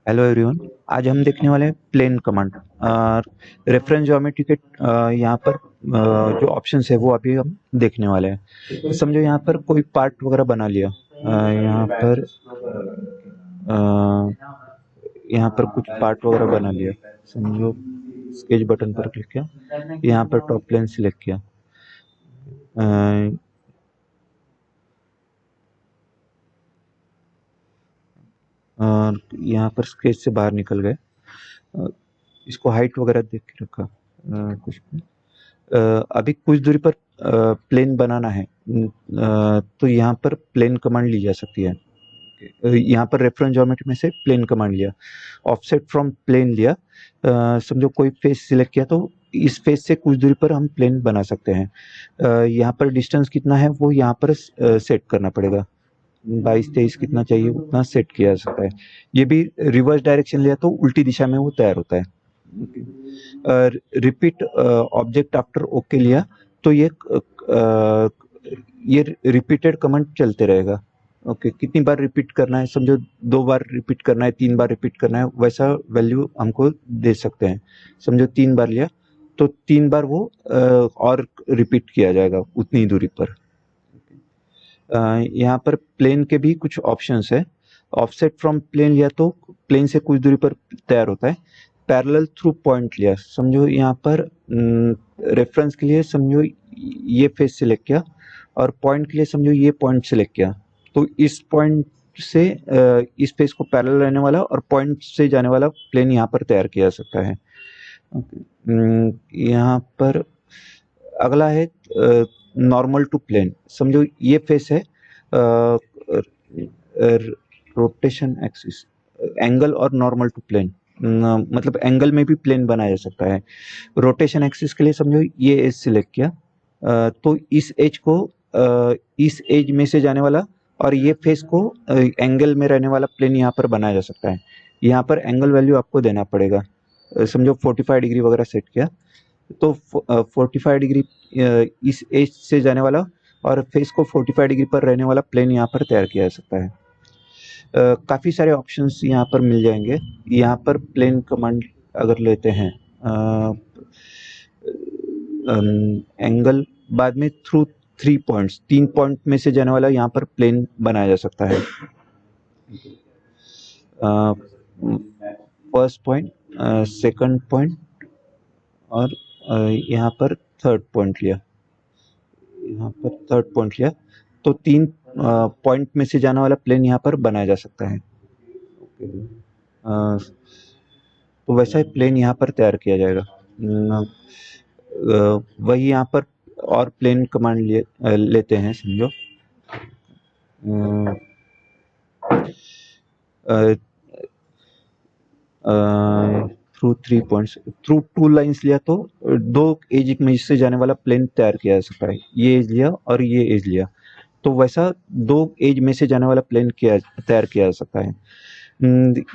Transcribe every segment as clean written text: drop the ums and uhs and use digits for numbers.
Hello everyone. आज हम देखने वाले हैं प्लेन कमांड। रेफरेंस ज्योमेट्री के यहाँ पर जो ऑप्शंस है वो अभी हम देखने वाले हैं। तो समझो यहाँ पर कोई पार्ट वगैरह बना लिया। यहाँ पर कुछ पार्ट वगैरह बना लिया। समझो स्केच बटन पर क्लिक किया, यहाँ पर टॉप प्लेन सिलेक्ट किया। यहाँ पर स्केच से बाहर निकल गए। इसको हाइट वगैरह देख के रखा। कुछ अभी कुछ दूरी पर प्लेन बनाना है, तो यहाँ पर प्लेन कमांड ली जा सकती है। यहाँ पर रेफरेंस ज्योमेट्री में से प्लेन कमांड लिया, ऑफसेट फ्रॉम प्लेन लिया। समझो कोई फेस सिलेक्ट किया तो इस फेस से कुछ दूरी पर हम प्लेन बना सकते हैं। यहाँ पर डिस्टेंस कितना है वो यहाँ पर सेट करना पड़ेगा। 22-23 कितना चाहिए उतना सेट किया जा सकता है। ये भी रिवर्स डायरेक्शन लिया तो उल्टी दिशा में वो तैयार होता है। रिपीट ऑब्जेक्ट आफ्टर ओके लिया तो ये रिपीटेड कमांड चलते रहेगा। ओके, कितनी बार रिपीट करना है, समझो 2 बार रिपीट करना है, 3 बार रिपीट करना है, वैसा वैल्यू हमको दे सकते हैं। समझो 3 बार लिया तो 3 बार वो और रिपीट किया जाएगा उतनी दूरी पर। यहाँ पर प्लेन के भी कुछ ऑप्शंस है। ऑफसेट फ्रॉम प्लेन लिया तो प्लेन से कुछ दूरी पर तैयार होता है। पैरेलल थ्रू पॉइंट लिया, समझो यहाँ पर रेफरेंस के लिए समझो ये फेस सिलेक्ट किया और पॉइंट के लिए समझो ये पॉइंट सिलेक्ट किया, तो इस पॉइंट से इस फेस को पैरेलल रहने वाला और पॉइंट से जाने वाला प्लेन यहाँ पर तैयार किया जा सकता है। यहाँ पर अगला है नॉर्मल टू प्लेन। समझो ये फेस है, रोटेशन एक्सिस, एंगल और नॉर्मल टू प्लेन, मतलब एंगल में भी प्लेन बनाया जा सकता है। रोटेशन एक्सिस के लिए समझो ये एज सिलेक्ट किया, तो इस एज को इस एज में से जाने वाला और ये फेस को एंगल में रहने वाला प्लेन यहाँ पर बनाया जा सकता है। यहाँ पर एंगल वैल्यू आपको देना पड़ेगा। समझो 45 डिग्री वगैरह सेट किया तो 45 डिग्री इस एज से जाने वाला और फेस को 45 डिग्री पर रहने वाला प्लेन यहाँ पर तैयार किया जा सकता है। काफ़ी सारे ऑप्शंस यहाँ पर मिल जाएंगे। यहाँ पर प्लेन कमांड अगर लेते हैं, एंगल, बाद में थ्रू 3 पॉइंट्स, 3 पॉइंट में से जाने वाला यहाँ पर प्लेन बनाया जा सकता है। फर्स्ट पॉइंट, सेकंड पॉइंट और यहाँ पर थर्ड पॉइंट लिया, यहाँ पर थर्ड पॉइंट लिया तो 3 पॉइंट में से जाने वाला प्लेन यहाँ पर बनाया जा सकता है। तो वैसा ही प्लेन यहाँ पर तैयार किया जाएगा। वही यहाँ पर और प्लेन कमांड लेते हैं। समझो थ्रू 3 पॉइंट्स, थ्रू 2 लाइंस लिया तो 2 एज में से जाने वाला प्लेन तैयार किया जा सकता है। ये एज लिया और ये एज लिया तो वैसा 2 एज में से जाने वाला प्लेन तैयार किया जा सकता है।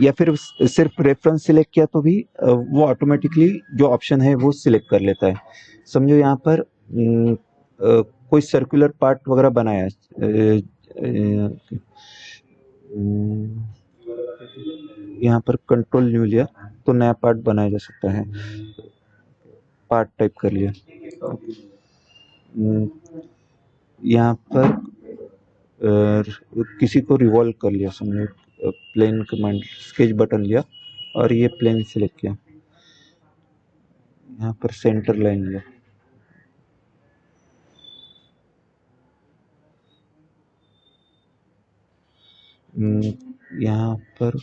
या फिर सिर्फ रेफरेंस सिलेक्ट किया तो भी वो ऑटोमेटिकली जो ऑप्शन है वो सिलेक्ट कर लेता है। समझो यहाँ पर कोई सर्कुलर पार्ट वगैरह बनाया है, यहाँ पर कंट्रोल न्यू लिया तो नया पार्ट बनाया जा सकता है। पार्ट टाइप कर लिया, यहाँ पर किसी को रिवॉल्व कर लिया। समझो प्लेन कमांड स्केच बटन लिया और ये प्लेन सिलेक्ट किया, यहाँ पर सेंटर लाइन लिया। यहाँ पर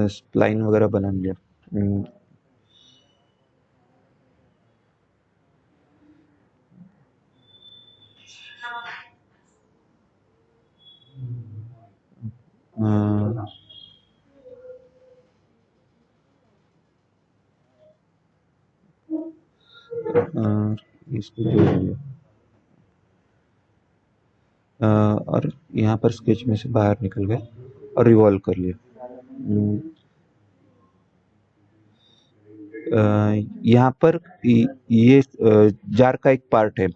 स्प्लाइन वगैरह बना लिया। इसको जोड़ लिया और यहाँ पर स्केच में से बाहर निकल गए और रिवॉल्व कर लिया। यहाँ पर ये जार का एक पार्ट है,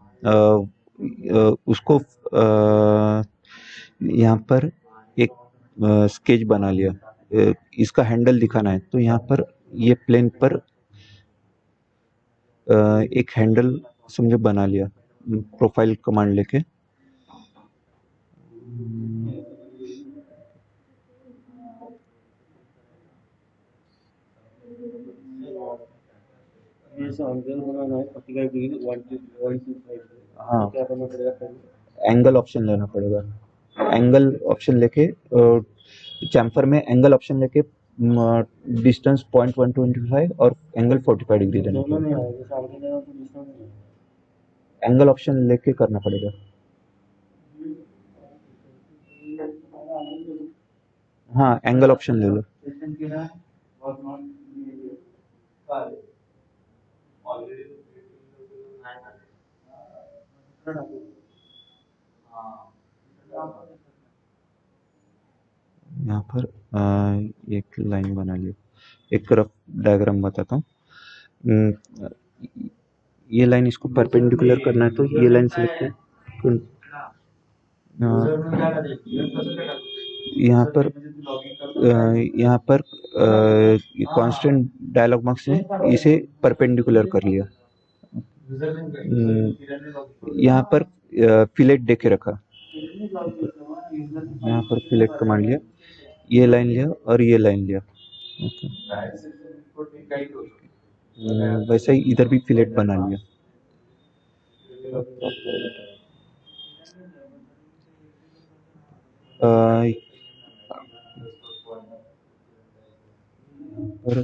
उसको यहाँ पर एक स्केच बना लिया। इसका हैंडल दिखाना है तो यहाँ पर ये प्लेन पर एक हैंडल समझो बना लिया प्रोफाइल कमांड लेके। हाँ, क्या करना पड़ेगा? एंगल ऑप्शन लेना पड़ेगा। एंगल ऑप्शन लेके चैम्फर में एंगल ऑप्शन लेके डिस्टेंस 0.125 और एंगल 45 डिग्री लेना पड़ेगा। एंगल ऑप्शन लेके करना पड़ेगा। हाँ, एंगल ऑप्शन ले लो। यहाँ पर एक लाइन बना लिया, एक रफ डायग्राम बताता हूँ। ये लाइन इसको परपेंडिकुलर करना है तो ये लाइन सिलेक्ट है। यहाँ पर कांस्टेंट डायलॉग बॉक्स ने इसे परपेंडिकुलर कर लिया। यहाँ पर फिलेट देके रखा, यहाँ पर फिलेट कमांड लिया, ये लाइन लिया और ये लाइन लिया। वैसे ही इधर भी फिलेट बना लिया। और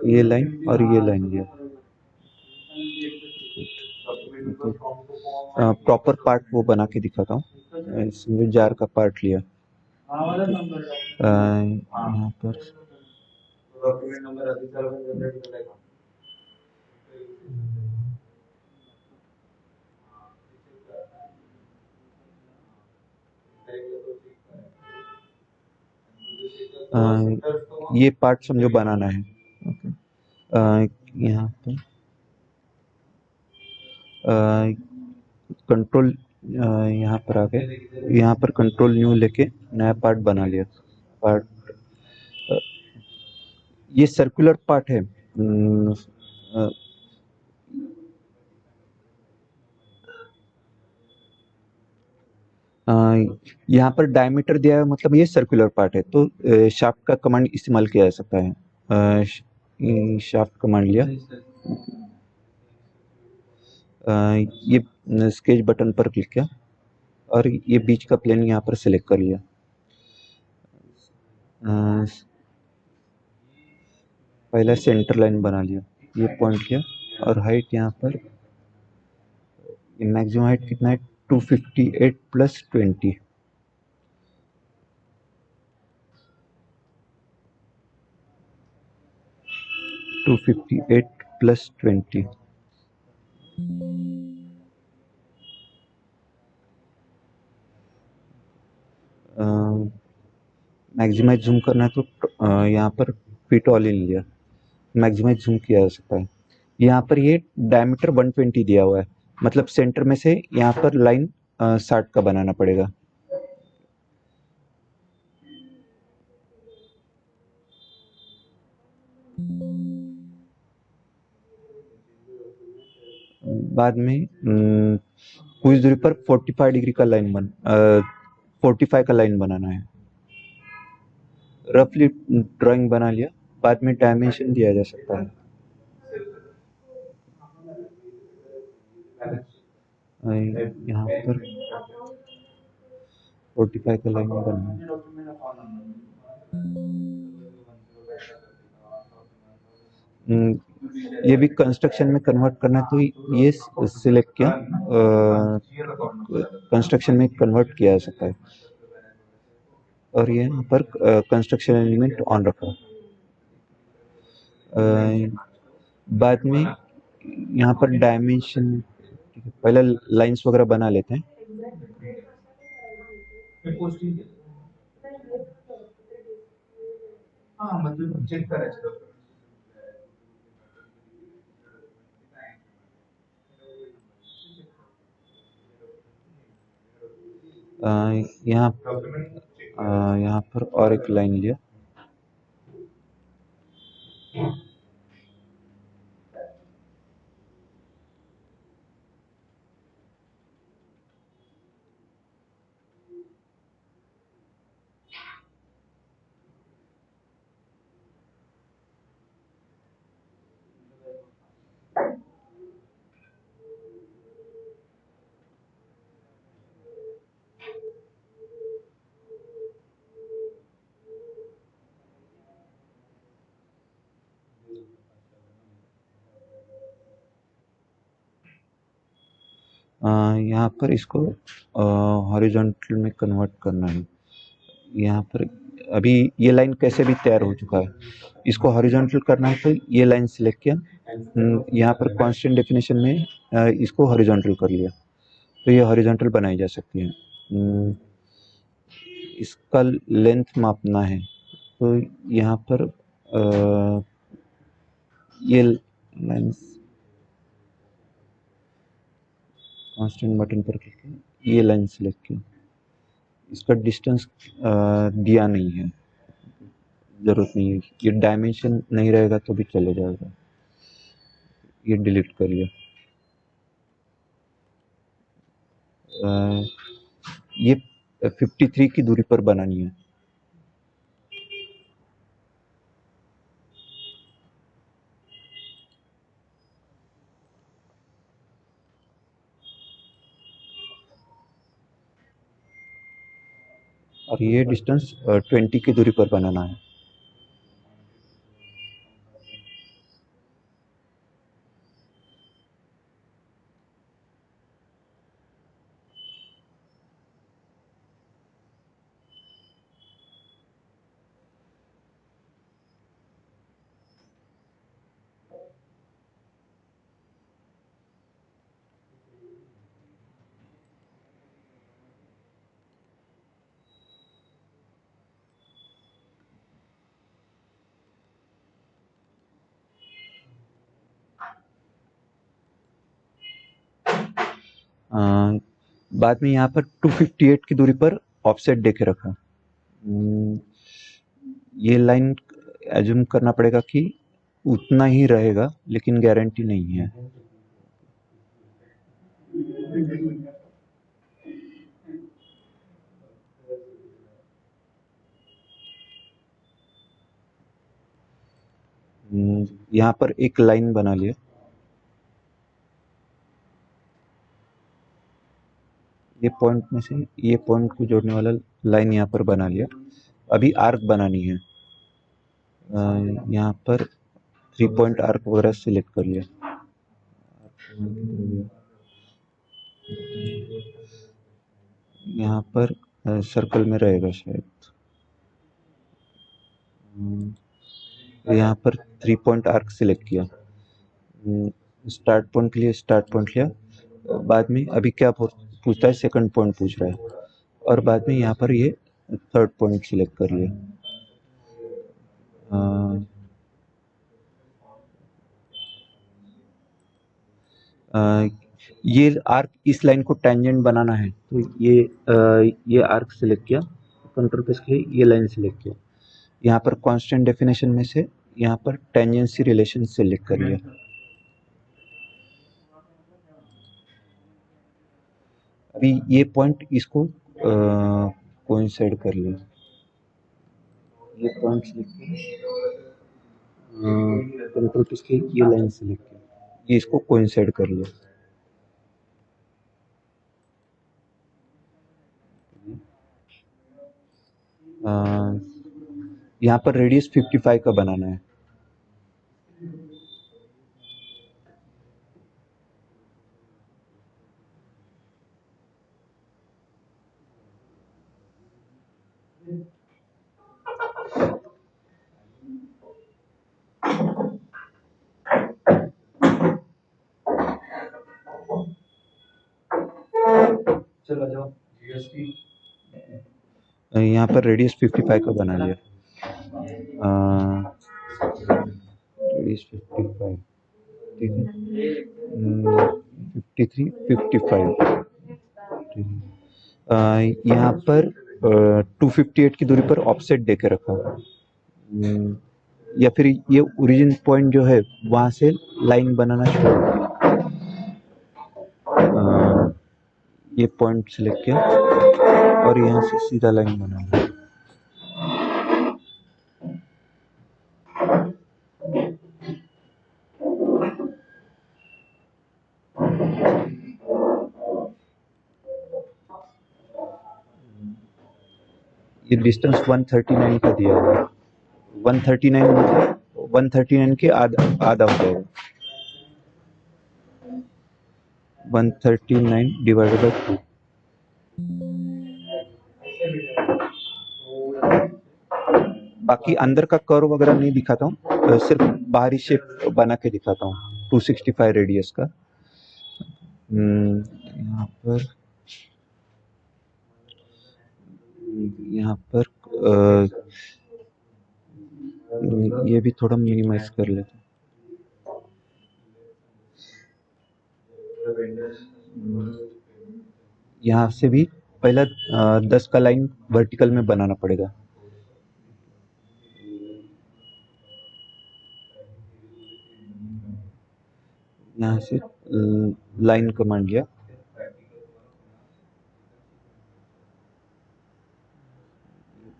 ये लाइन और ये लाइन लिया। प्रॉपर पार्ट वो बना के दिखाता हूँ। इसमें जार का पार्ट लिया, यहाँ पर ये पार्ट समझो बनाना है। यहाँ पर कंट्रोल यहाँ पर आके यहाँ पर कंट्रोल न्यू लेके नया पार्ट बना लिया। पार्ट ये सर्कुलर पार्ट है। यहाँ पर डायमीटर दिया है, मतलब ये सर्कुलर पार्ट है तो शाफ्ट का कमांड इस्तेमाल किया जा सकता है। शाफ्ट कमांड लिया, ये स्केच बटन पर क्लिक किया और ये बीच का प्लेन यहाँ पर सिलेक्ट कर लिया। पहले सेंटर लाइन बना लिया, ये पॉइंट लिया और हाइट यहाँ पर मैक्सिमम हाइट कितना है 258 प्लस 20। मैक्सिमाइज जूम करना है तो यहाँ पर फिट ऑल इन लिया, मैक्सिमाइज जूम किया जा सकता है। यहाँ पर ये डायमीटर 120 दिया हुआ है, मतलब सेंटर में से यहाँ पर लाइन 60 का बनाना पड़ेगा। बाद में कुछ दूरी पर 45 डिग्री का लाइन 45 का लाइन बनाना है। रफली ड्राइंग बना लिया, बाद में डायमेंशन दिया जा सकता है। यहाँ पर 45 का लाइन बनाना है। ये भी कंस्ट्रक्शन में कन्वर्ट करना है तो ये सिलेक्ट किया, कंस्ट्रक्शन में कन्वर्ट किया जा सकता है और ये यहाँ पर कंस्ट्रक्शन एलिमेंट ऑन रखा। बाद में यहाँ पर डायमेंशन, पहले लाइंस वगैरह बना लेते हैं। हाँ, मतलब चेक करायचं। यहाँ यहाँ पर और एक लाइन लिया। यहाँ पर इसको हॉरिजॉन्टल में कन्वर्ट करना है। यहाँ पर अभी ये लाइन कैसे भी तैयार हो चुका है, इसको हॉरिजॉन्टल करना है तो ये लाइन सिलेक्ट किया, यहाँ पर कांस्टेंट डेफिनेशन में इसको हॉरिजॉन्टल कर लिया, तो ये हॉरिजॉन्टल बनाई जा सकती है। इसका लेंथ मापना है तो यहाँ पर ये लाइन कांस्टेंट बटन पर क्लिक किया, ये लाइन सिलेक्ट किया, इसका डिस्टेंस दिया नहीं है, जरूरत नहीं है, ये डायमेंशन नहीं रहेगा तो भी चले जाएगा, ये डिलीट करिए। ये 53 की दूरी पर बनानी है। और ये डिस्टेंस 20 की दूरी पर बनाना है। बाद में यहाँ पर 258 की दूरी पर ऑफसेट देके रखा। ये लाइन एज्यूम करना पड़ेगा कि उतना ही रहेगा, लेकिन गारंटी नहीं है। यहाँ पर एक लाइन बना लिया, ये पॉइंट में से ये पॉइंट को जोड़ने वाला लाइन यहाँ पर बना लिया। अभी आर्क बनानी है, यहाँ पर 3 पॉइंट आर्क वगैरह सिलेक्ट कर लिया। यहाँ पर सर्कल में रहेगा शायद। यहाँ पर 3 पॉइंट आर्क सिलेक्ट किया, स्टार्ट पॉइंट के लिए स्टार्ट पॉइंट लिया। बाद में अभी क्या पूछता है, सेकंड पॉइंट पूछ रहा है, और बाद में यहाँ पर ये थर्ड पॉइंट सिलेक्ट कर लिया। ये आर्क इस लाइन को टेंजेंट बनाना है, तो ये आर्क सिलेक्ट किया, कंट्रोल प्रेस किया, ये लाइन सिलेक्ट किया। यहाँ पर कांस्टेंट डेफिनेशन में से यहाँ पर टेंजेंसी रिलेशन सिलेक्ट कर लिया। अभी ये पॉइंट इसको कोइंसाइड कर लिया, ये पॉइंट सिलेक्ट किया, कंट्रोल प्रेस किया, ये लाइन सिलेक्ट किया, ये इसको कोइंसाइड कर लिया। यहाँ पर रेडियस 55 का बनाना है। चलो जाओ, यहाँ पर रेडियस 55 का बना लिया, रेडियस 55, ठीक है, 53 55, ठीक है। यहाँ पर 258 की दूरी पर ऑफसेट देके रखा। या फिर ये ओरिजिन पॉइंट जो है वहां से लाइन बनाना शुरू किया। ये पॉइंट सिलेक्ट किया और यहाँ से सीधा लाइन बनाना। ये डिस्टेंस 139 का दिया हुआ है। 139 मतलब 139 के आधा आधा हो जाएगा। 139 डिवाइडेड बाई 2। बाकी अंदर का कर्व वगैरह नहीं दिखाता हूँ, सिर्फ बाहरी शेप बना के दिखाता हूँ 265 रेडियस का। यहाँ पर ये भी थोड़ा मिनिमाइज कर लेते हैं। यहाँ से भी पहला 10 का लाइन वर्टिकल में बनाना पड़ेगा। यहाँ से लाइन कमांड लिया,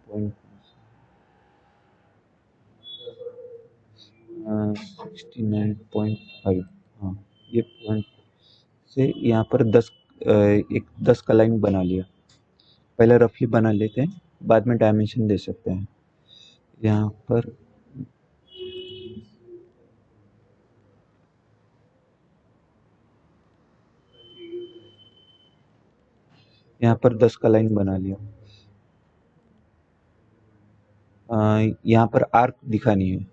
पॉइंट 69.5। हाँ, ये पॉइंट से यहाँ पर 10 का लाइन बना लिया। पहले रफली बना लेते हैं, बाद में डायमेंशन दे सकते हैं। यहाँ पर यहाँ पर 10 का लाइन बना लिया। यहाँ पर आर्क दिखानी है।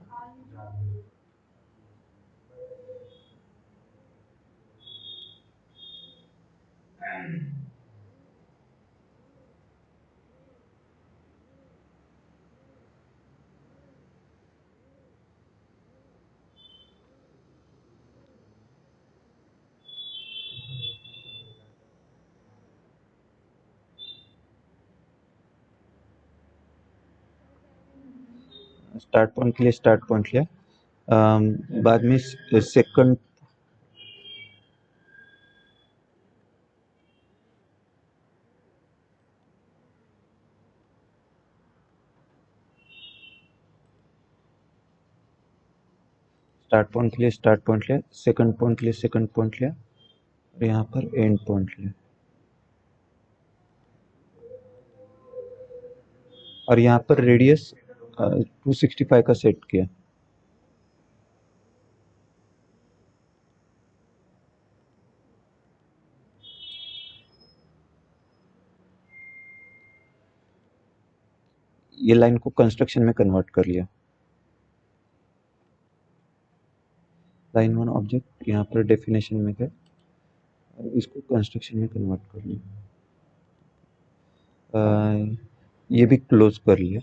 स्टार्ट पॉइंट के लिए स्टार्ट पॉइंट लिया, बाद में सेकंड स्टार्ट पॉइंट के लिए स्टार्ट पॉइंट लिया, सेकंड पॉइंट के लिए सेकंड पॉइंट लिया और यहाँ पर एंड पॉइंट लिया। और यहाँ पर रेडियस 265 का सेट किया। ये लाइन को कंस्ट्रक्शन में कन्वर्ट कर लिया। लाइन वन ऑब्जेक्ट यहाँ पर डेफिनेशन में गए और इसको कंस्ट्रक्शन में कन्वर्ट कर लिया। ये भी क्लोज कर लिया।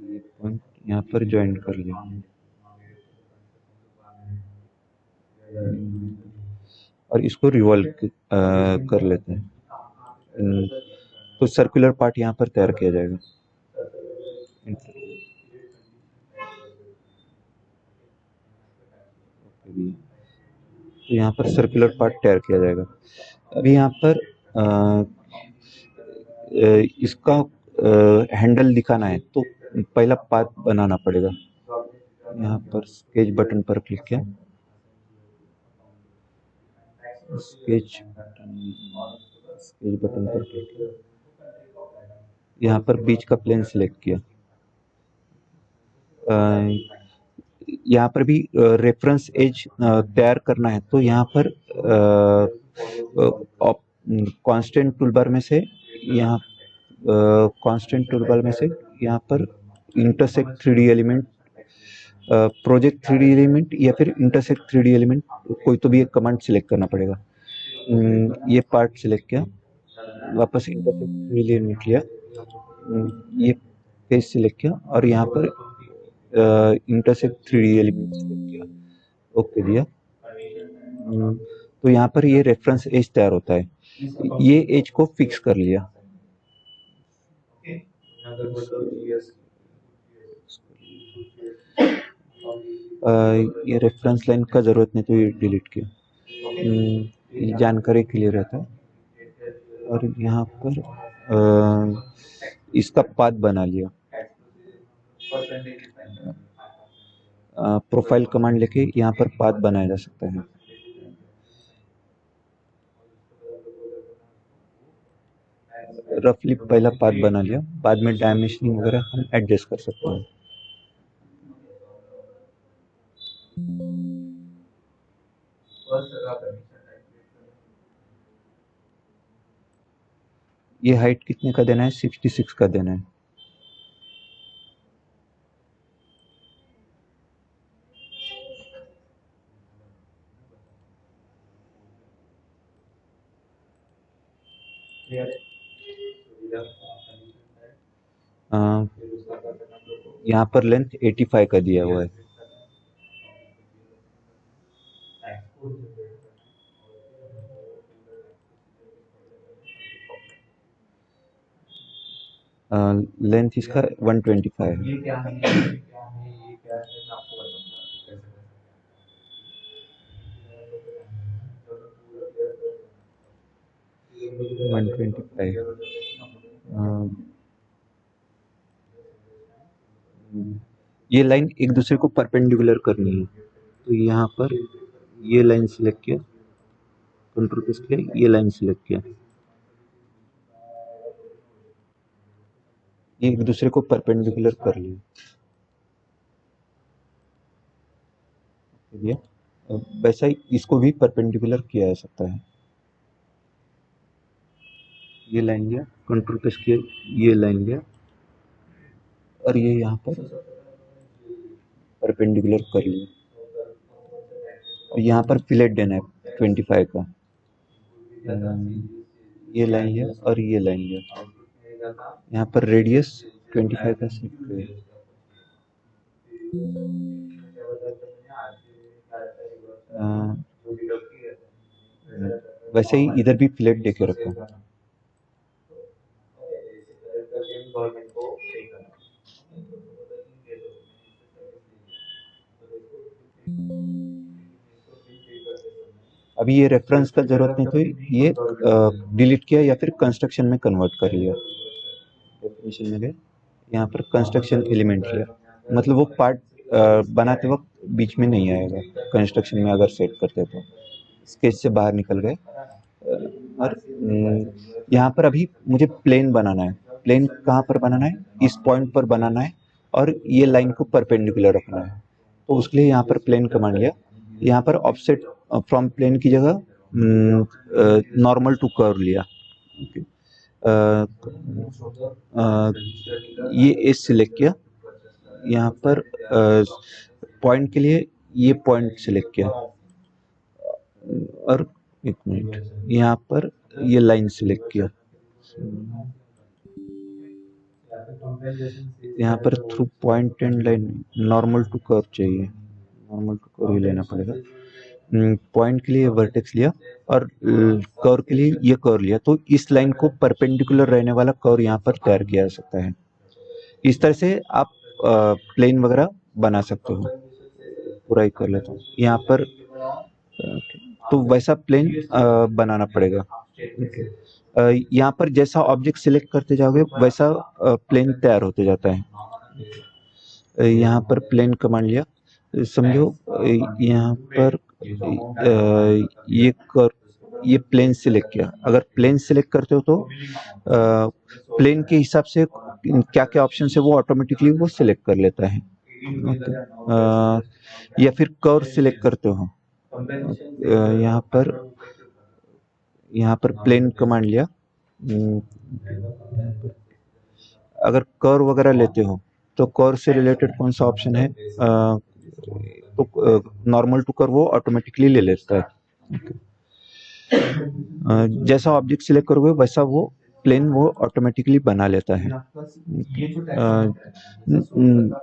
ये पॉइंट यहाँ पर ज्वाइन कर लिया और इसको रिवॉल्व कर लेते हैं। तो सर्कुलर पार्ट यहाँ पर तैयार किया जाएगा। तो यहाँ पर सर्कुलर पार्ट तैयार किया जाएगा। अभी यहाँ पर इसका हैंडल दिखाना है तो पहला पाथ बनाना पड़ेगा। यहाँ पर स्केच बटन पर क्लिक किया, स्केच बटन पर क्लिक किया, यहाँ पर बीच का प्लेन सिलेक्ट किया। यहाँ पर भी रेफरेंस एज तैयार करना है तो यहाँ पर कांस्टेंट टूलबार में से यहाँ पर intersect 3D element, project 3D element या फिर इंटरसेक्ट 3D एलिमेंट, कोई तो भी एक कमांड सिलेक्ट करना पड़ेगा। ये पार्ट सिलेक्ट किया, वापस इंटरसेक्ट 3D एलिमेंट लिया, ये पेज सिलेक्ट किया और यहाँ पर इंटरसेक्ट 3D एलिमेंट सेलेक्ट किया, ओके दिया। तो यहाँ पर ये रेफरेंस एज तैयार होता है, ये एज को फिक्स कर लिया। ये रेफरेंस लाइन का जरूरत नहीं तो ये डिलीट किया। ये जानकारी क्लियर रहता है। और यहाँ पर इसका पाथ बना लिया। प्रोफाइल कमांड लेके यहाँ पर पाथ बनाया जा सकता है। रफली पहला पाथ बना लिया, बाद में डायमेंशनिंग वगैरह हम एडजस्ट कर सकते हैं। ये हाइट कितने का देना है? 66 का देना है। यहाँ पर लेंथ 85 का दिया हुआ है। लेंथ इसका 125 है। 125। ये लाइन एक दूसरे को परपेंडिकुलर करनी है, तो यहाँ पर ये लाइन सिलेक्ट किया, कंट्रोल प्रेस किया, ये लाइन सिलेक्ट किया, ये एक दूसरे को परपेंडिकुलर कर लिया। वैसा ही इसको भी परपेंडिकुलर किया जा सकता है। ये लाइन लिया, कंट्रोल प्रेस किया, ये लाइन लिया, और ये यहाँ पर परपेंडिकुलर कर लिया। और यहाँ पर फिलेट देना है 25 का। ये लाइन लिया और ये लाइन लिया, यहाँ पर रेडियस 25 का सेट किया। वैसे ही इधर भी फिलेट देके रखो। अभी ये रेफरेंस का जरूरत नहीं, तो ये डिलीट किया या फिर कंस्ट्रक्शन में कन्वर्ट कर लिया। डेफिनेशन में गए, यहाँ पर कंस्ट्रक्शन एलिमेंट लिया, मतलब वो पार्ट बनाते वक्त बीच में नहीं आएगा। कंस्ट्रक्शन में अगर सेट करते तो स्केच से बाहर निकल गए। और यहाँ पर अभी मुझे प्लेन बनाना है। प्लेन कहाँ पर बनाना है? इस पॉइंट पर बनाना है, और ये लाइन को परपेंडिकुलर रखना है। तो उसके लिए यहाँ पर प्लेन कमांड लिया। यहाँ पर ऑफसेट फ्रॉम प्लेन की जगह नॉर्मल टू कर्व लिया। ये एज सिलेक्ट किया, यहाँ पर पॉइंट के लिए ये पॉइंट सिलेक्ट किया, और एक मिनट, यहाँ पर ये लाइन सिलेक्ट किया। यहाँ पर through point and line normal to curve चाहिए, नॉर्मल टू कर्व ही लेना पड़ेगा। पॉइंट के लिए वर्टेक्स लिया, और कर्व के लिए ये कर्व लिया, तो इस लाइन को परपेंडिकुलर रहने वाला कर्व यहाँ पर तैयार किया जा सकता है। इस तरह से आप प्लेन वगैरह बना सकते हो। पूरा ही कर लेता हूँ यहाँ पर। तो वैसा प्लेन बनाना पड़ेगा। यहाँ पर जैसा ऑब्जेक्ट सिलेक्ट करते जाओगे वैसा प्लेन तैयार होते जाता है। यहाँ पर प्लेन कमांड लिया, समझो यहाँ पर ये प्लेन सिलेक्ट किया। अगर प्लेन सिलेक्ट करते हो तो प्लेन के हिसाब से क्या क्या ऑप्शन है वो ऑटोमेटिकली वो सिलेक्ट कर लेता है। या फिर कर्व सिलेक्ट करते हो, यहाँ पर प्लेन कमांड लिया। अगर कर्व वगैरह लेते हो तो कर्व से रिलेटेड कौन सा ऑप्शन है? तो नॉर्मल टू कर्व वो ऑटोमेटिकली ले लेता है। जैसा ऑब्जेक्ट सिलेक्ट करोगे वैसा वो प्लेन वो ऑटोमेटिकली बना लेता है।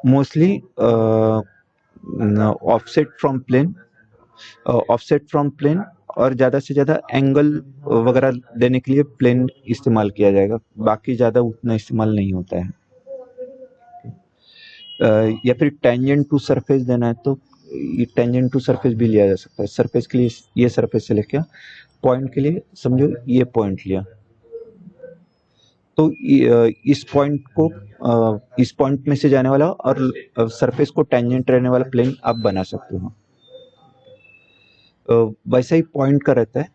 मोस्टली ऑफसेट फ्रॉम प्लेन और ज़्यादा से ज़्यादा एंगल वगैरह देने के लिए प्लेन इस्तेमाल किया जाएगा, बाकी ज़्यादा उतना इस्तेमाल नहीं होता है। या फिर टेंजेंट टू सरफेस देना है तो ये टेंजेंट टू सरफेस भी लिया जा सकता है। सरफेस के लिए ये सरफेस सेलेक्ट किया, पॉइंट के लिए समझो ये पॉइंट लिया, तो इस पॉइंट में से जाने वाला और सरफेस को टेंजेंट रहने वाला प्लेन आप बना सकते हो। वैसा ही पॉइंट का रहता है।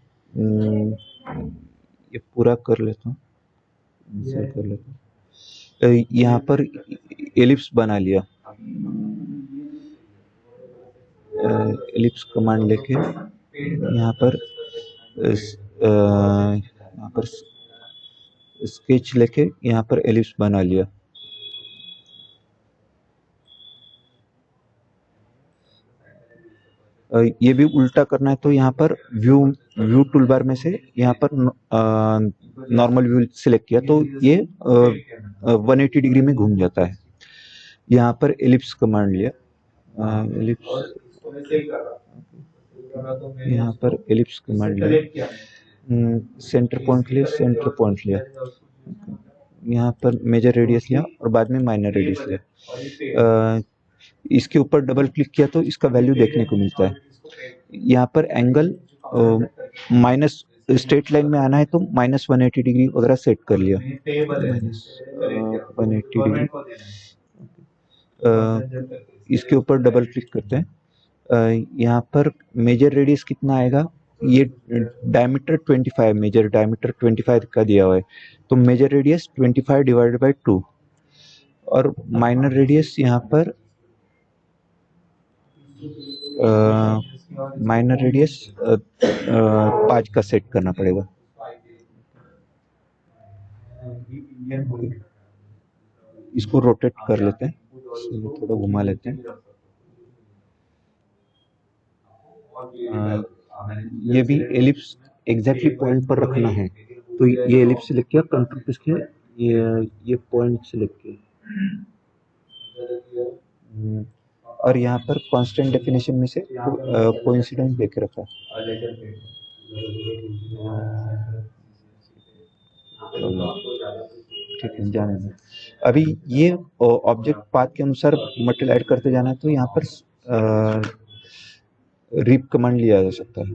ये पूरा कर लेता हूँ, कर लेता हूँ। यहाँ पर एलिप्स बना लिया, एलिप्स कमांड लेके यहाँ पर स्केच लेके यहाँ पर एलिप्स बना लिया। ये भी उल्टा करना है तो यहाँ पर व्यू टूलबार में से यहाँ पर नॉर्मल व्यू सिलेक्ट किया तो ये 180 डिग्री में घूम जाता है। यहाँ पर एलिप्स कमांड लिया, एलिप्स यहाँ पर एलिप्स कमांड लिया, सेंटर पॉइंट लिया, सेंटर पॉइंट लिया, यहाँ पर मेजर रेडियस लिया और बाद में माइनर रेडियस लिया। इसके ऊपर डबल क्लिक किया तो इसका वैल्यू देखने को मिलता है। यहाँ पर एंगल माइनस स्ट्रेट लाइन में आना है तो -180 डिग्री वगैरह सेट कर लिया, -180 डिग्री। इसके ऊपर डबल क्लिक करते हैं। यहाँ पर मेजर रेडियस कितना आएगा, ये डायमीटर 25, मेजर डायमीटर 25 का दिया हुआ है तो मेजर रेडियस 25 डिवाइडेड बाय 2 और माइनर रेडियस यहाँ पर माइनर रेडियस 5 का सेट करना पड़ेगा। इसको रोटेट कर लेते हैं, थोड़ा घुमा लेते हैं। ये भी एलिप्स एग्जैक्टली पॉइंट पर रखना है तो ये एलिप्स सिलेक्ट किया, कंट्रोल प्रेस किया, ये पॉइंट सिलेक्ट किया और यहाँ पर कांस्टेंट डेफिनेशन में से कोइंसिडेंस देके रखा। ठीक है, जाने दो। अभी ये ऑब्जेक्ट पाथ के अनुसार मटेरियल ऐड करते जाना है तो यहाँ पर रिप कमांड लिया जा सकता है।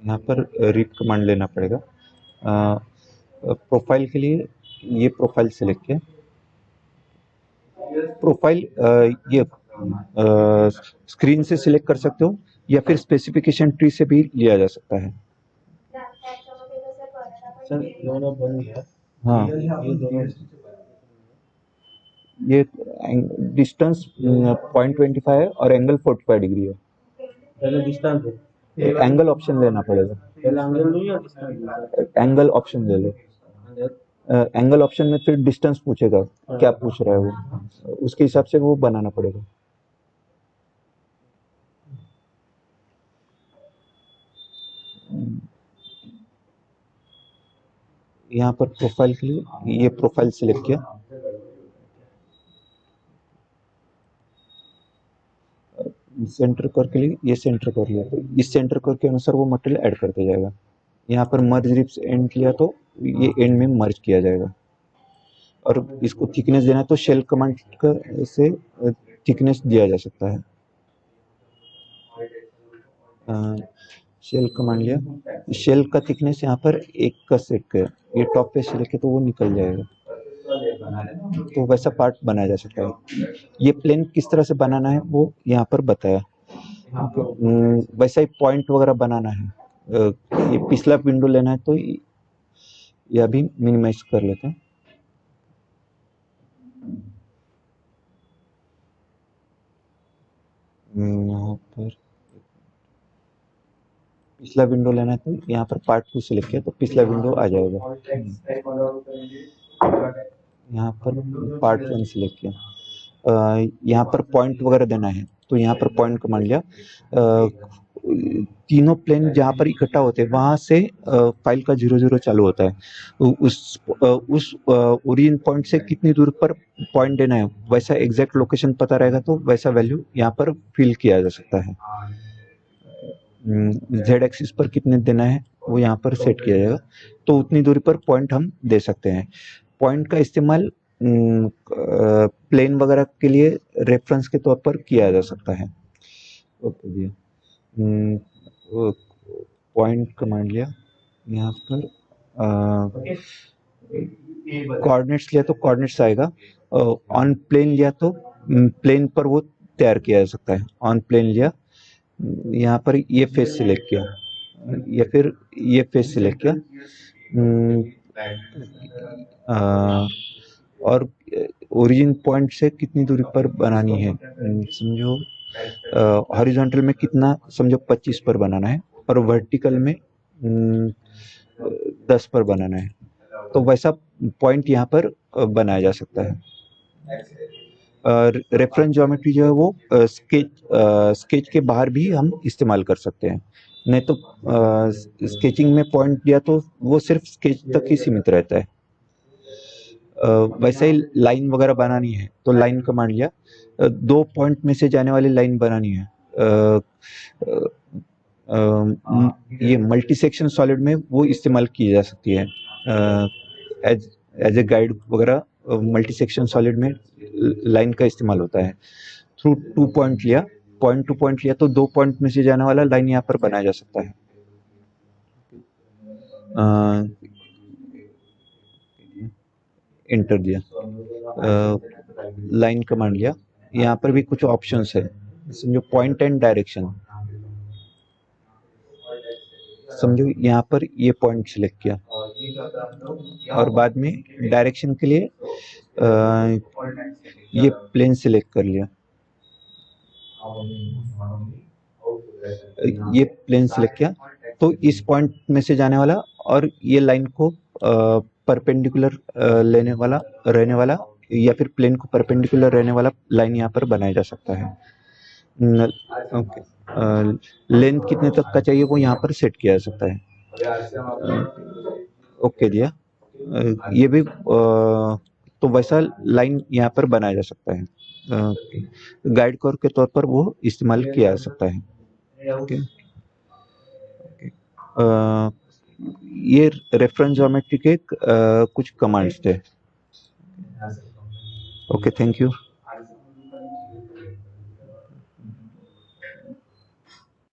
यहाँ पर रिप कमांड लेना पड़ेगा। प्रोफाइल के लिए ये प्रोफाइल सिलेक्ट किया, प्रोफाइल ये स्क्रीन से सिलेक्ट कर सकते हो या फिर स्पेसिफिकेशन ट्री से भी लिया जा सकता है। सर दोनों बन गया। हाँ, ये दोनों ये डिस्टेंस 0.25 है और एंगल 45 डिग्री है। पहले डिस्टेंस दो, एंगल ऑप्शन लेना पड़ेगा, पहले एंगल दो या डिस्टेंस दो? एंगल ऑप्शन ले लो। एंगल ऑप्शन में फिर डिस्टेंस पूछेगा, क्या पूछ रहा है वो, उसके हिसाब से वो बनाना पड़ेगा। यहाँ पर प्रोफाइल के लिए ये प्रोफाइल सिलेक्ट किया, सेंटर कर के लिए ये सेंटर कर लिया तो इस सेंटर कर के अनुसार वो मटेरियल ऐड करते जाएगा। यहाँ पर मर्ज रिप्स एंड किया तो ये एंड में मर्ज किया जाएगा और इसको थिकनेस देना तो शेल कमांड से थिकनेस दिया जा सकता है। शेल कमांड लिया, शेल का थिकनेस यहाँ पर 1 का सेट किया, ये टॉप पे से लेके तो वो निकल जाएगा तो वैसा पार्ट बनाया जा सकता है। ये प्लेन किस तरह से बनाना है वो यहाँ पर बताया। वैसा ही पॉइंट वगैरह बनाना है। ये पिछला विंडो लेना है तो यह भी मिनिमाइज कर लेते हैं। यहाँ पर पिछला विंडो लेना है तो यहाँ पर पार्ट 2 सिलेक्ट किया तो पिछला विंडो आ जाएगा। यहाँ पर पार्ट 1 सिलेक्ट किया। यहाँ पर पॉइंट वगैरह देना है तो यहाँ पर पॉइंट कमांड लिया। तीनों प्लेन जहाँ पर इकट्ठा होते हैं वहाँ से फाइल का 0 0 चालू होता है। उस ओरिजिन पॉइंट से कितनी दूर पर पॉइंट देना है वैसा एग्जैक्ट लोकेशन पता रहेगा तो वैसा वैल्यू यहाँ पर फिल किया जा सकता है। जेड एक्सिस पर कितने देना है वो यहाँ पर सेट किया जाएगा तो उतनी दूरी पर पॉइंट हम दे सकते हैं। पॉइंट का इस्तेमाल प्लेन वगैरह के लिए रेफरेंस के तौर पर किया जा सकता है। ओके जी, पॉइंट कमांड लिया। यहाँ पर कोऑर्डिनेट्स लिया तो कोऑर्डिनेट्स आएगा। ऑन प्लेन लिया तो प्लेन पर वो तैयार किया जा सकता है। ऑन प्लेन लिया, यहाँ पर ये फेस सिलेक्ट किया या फिर ये फेस सिलेक्ट किया। और ओरिजिन पॉइंट से कितनी दूरी पर बनानी है, समझो हॉरिजॉन्टल में कितना, समझो 25 पर बनाना है और वर्टिकल में 10 पर बनाना है तो वैसा पॉइंट यहाँ पर बनाया जा सकता है। रेफरेंस ज्योमेट्री जो है वो स्केच के बाहर भी हम इस्तेमाल कर सकते हैं। नहीं तो स्केचिंग में पॉइंट दिया तो वो सिर्फ स्केच तक ही सीमित रहता है। वैसे ही लाइन वगैरह बनानी है तो लाइन कमांड लिया। 2 पॉइंट में से जाने वाली लाइन बनानी है। ये मल्टी सेक्शन सॉलिड में वो इस्तेमाल की जा सकती है। एज ए गाइड वगैरह मल्टी सेक्शन सॉलिड में लाइन का इस्तेमाल होता है। थ्रू 2 पॉइंट लिया, पॉइंट टू पॉइंट लिया तो 2 पॉइंट में से जाने वाला लाइन यहाँ पर बनाया जा सकता है। एंटर दिया, लाइन कमांड लिया। यहाँ पर भी कुछ ऑप्शंस है, समझो पॉइंट एंड डायरेक्शन। समझो यहाँ पर ये पॉइंट सिलेक्ट किया और बाद में डायरेक्शन के लिए ये प्लेन सिलेक्ट कर लिया। ये प्लेन सिलेक्ट किया तो इस पॉइंट में से जाने वाला और ये लाइन को परपेंडिकुलर रहने वाला या फिर प्लेन को परपेंडिकुलर रहने वाला लाइन यहाँ पर बनाया जा सकता है। ओके, लेंथ कितने तक का चाहिए वो यहाँ पर सेट किया जा सकता है। ओके दिया। ये भी तो वैसा लाइन यहाँ पर बनाया जा सकता है। गाइड कर्व के तौर पर वो इस्तेमाल किया जा सकता है। ओके, ये रेफरेंस ज्योमेट्री के कुछ कमांड्स थे। Okay, thank you.